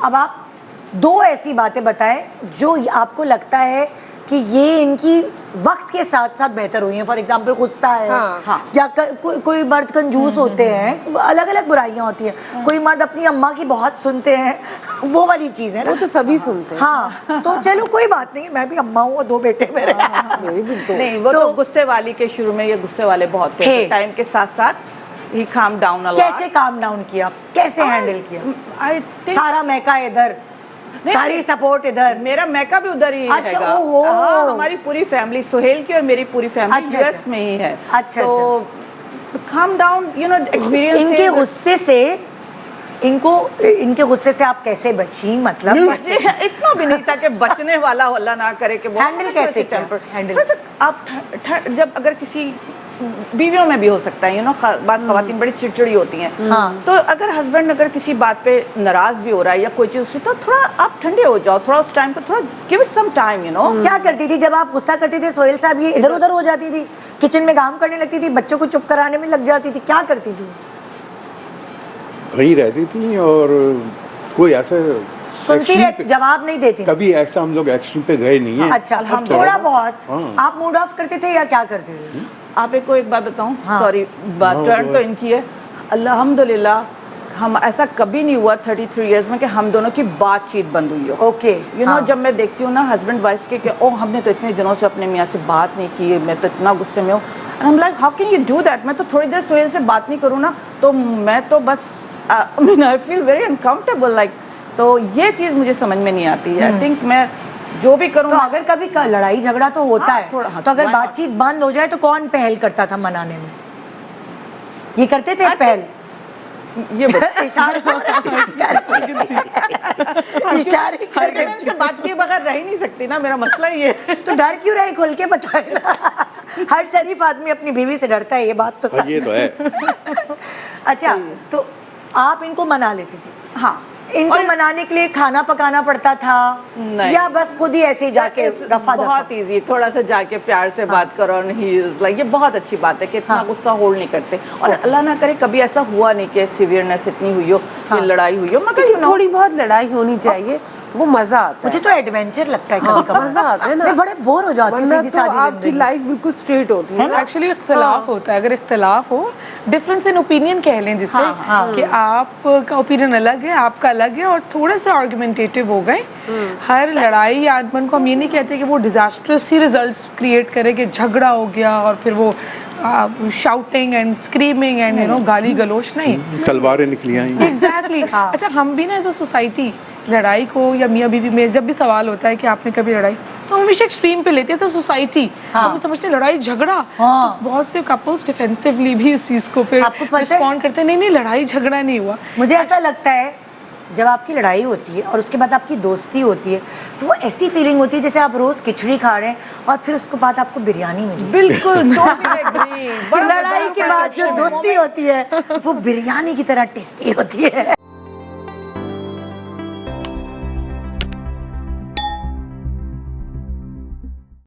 अब आप दो ऐसी बातें बताएं जो आपको लगता है कि ये इनकी वक्त के साथ साथ बेहतर हुई हैं। फॉर एग्जाम्पल गुस्सा है, हाँ। या कोई मर्द कंजूस होते हैं, अलग अलग बुराइयां होती हैं। कोई मर्द अपनी अम्मा की बहुत सुनते हैं, वो वाली चीज़ है ना। वो तो सभी सुनते हैं। हाँ, तो चलो कोई बात नहीं, मैं भी अम्मा हूँ और 2 बेटे मेरे। मेरी भी दो। नहीं, वो तो गुस्से वाली के शुरू में ये गुस्से वाले बहुत थे, टाइम के साथ साथ ही काम डाउन अ लॉट। कैसे काम डाउन किया, कैसे हैंडल किया? आई थिंक सारा मैका इधर, सारी सपोर्ट इधर, मेरा मैका भी उधर ही अच्छा, हैगा। ओहो। हाँ, हमारी पूरी फैमिली, सुहेल की और मेरी पूरी फैमिली अच्छा, यूएस अच्छा। में ही है। अच्छा, तो calm down, you know, experience. इनके गुस्से से इनके गुस्से से आप कैसे बची? मतलब इतना भी नहीं था कि बचने वाला अल्लाह ना करे कि वो हैंडल कैसे किया? हैंडल थोड़ा सा आप जब अगर किसी बीवियों में भी हो सकता है, यू नो, बाज़ ख़वातीन बड़ी चिड़चिड़ी होती हैं। हाँ। तो अगर हस्बैंड अगर किसी बात पे नाराज़ भी हो रहा है या कोई चीज़, तो थोड़ा आप ठंडे हो जाओ, थोड़ा उस टाइम को थोड़ा give it some time, you know. क्या करती थी जब आप गुस्सा करते थे सोहेल साहब? ये इधर उधर हो जाती थी, किचन में काम करने लगती थी, बच्चों को चुप कराने में लग जाती थी, क्या करती थी? वहीं रहती थी और कोई ऐसा सुनती रहती, जवाब नहीं देती? कभी ऐसा हम लोग एक्सट्रीम पे गए नहीं है। अच्छा, थोड़ा बहुत। हाँ। आप मूड ऑफ करते थे या क्या करते थे? आप एक को एक बात बताऊं, हाँ। सॉरी, टर्न तो इनकी है। अल्हम्दुलिल्लाह, हम ऐसा कभी नहीं हुआ 33 इयर्स में कि हम दोनों की बातचीत बंद हुई हो। ओके, यू नो, जब मैं देखती हूँ ना हस्बैंड वाइफ के कि ओ हमने तो इतने दिनों से अपने मियाँ से बात नहीं की, मैं तो इतना गुस्से में हूँ। And I am like, how can you do that? मैं तो थोड़ी देर सुहेल से बात नहीं करूँ ना, तो मैं तो बस I mean I feel very uncomfortable, like. तो ये चीज़ मुझे समझ में नहीं आती है। आई थिंक मैं जो भी करूँ, तो अगर कभी लड़ाई झगड़ा तो होता हाँ, है, थोड़ा, हाँ, तो अगर why not? बातचीत बंद हो जाए तो कौन पहल करता था मनाने में? ये करते थे पहल? ये इशारे हर से बात किए बगैर रह ही नहीं सकती ना, मेरा मसला ये है। तो डर क्यों रहे? खोल के बताए ना। हर शरीफ आदमी अपनी बीवी से डरता है, ये बात तो सच ये तो है। अच्छा, तो आप इनको मना लेती थी? हाँ, इनको मनाने के लिए खाना पकाना पड़ता था नहीं। या बस खुद ही ऐसे ही जाके रफा दफा? बहुत इजी, थोड़ा सा जाके प्यार से बात करो। और ही इज लाइक, ये बहुत अच्छी बात है कि इतना गुस्सा होल्ड नहीं करते। और अल्लाह ना करे कभी ऐसा हुआ नहीं कि सीवियरनेस इतनी हुई हो कि लड़ाई हुई हो, मगर यू नो, थोड़ी बहुत लड़ाई होनी चाहिए, वो मजा आता है। मुझे तो एडवेंचर लगता है कभी कभी। मजा आता है ना। मैं बड़े बोर हो जाती हूँ वरना सीधी तो सादी आपकी जिंदगी। लाइफ बिल्कुल स्ट्रेट होती है ना। एक्चुअली इख्तलाफ होता है, अगर इख्तलाफ हो, डिफरेंस इन ओपिनियन कह लें जिससे, कि आपका ओपिनियन अलग है, आपका अलग है, और थोड़े से आर्गुमेंटेटिव हो गए। हर लड़ाई या आगमन को हम ये नहीं कहते कि वो डिजास्टर्स ही रिजल्ट्स क्रिएट करे, कि झगड़ा हो गया और फिर वो shouting and screaming and you know गाली गलोच, नहीं। तलवारें निकली आई। एग्जैक्टली। अच्छा, हम भी ना एज अ सोसाइटी लड़ाई को, या मियाँ बीवी में जब भी सवाल होता है कि आपने कभी लड़ाई, तो हम हमेशा एक्सट्रीम पे लेते हैं एज अ सोसाइटी। हम समझते हैं लड़ाई झगड़ा, तो बहुत से कपल्स डिफेंसिवली भी इस चीज़ को फिर रिस्पॉन्ड करते हैं, नहीं नहीं लड़ाई झगड़ा नहीं हुआ। मुझे ऐसा लगता है जब आपकी लड़ाई होती है और उसके बाद आपकी दोस्ती होती है, तो वो ऐसी फीलिंग होती है जैसे आप रोज खिचड़ी खा रहे हैं और फिर उसके बाद आपको बिरयानी मिली। बिल्कुल totally agree। लड़ाई के बाद जो दोस्ती होती है वो बिरयानी की तरह टेस्टी होती है।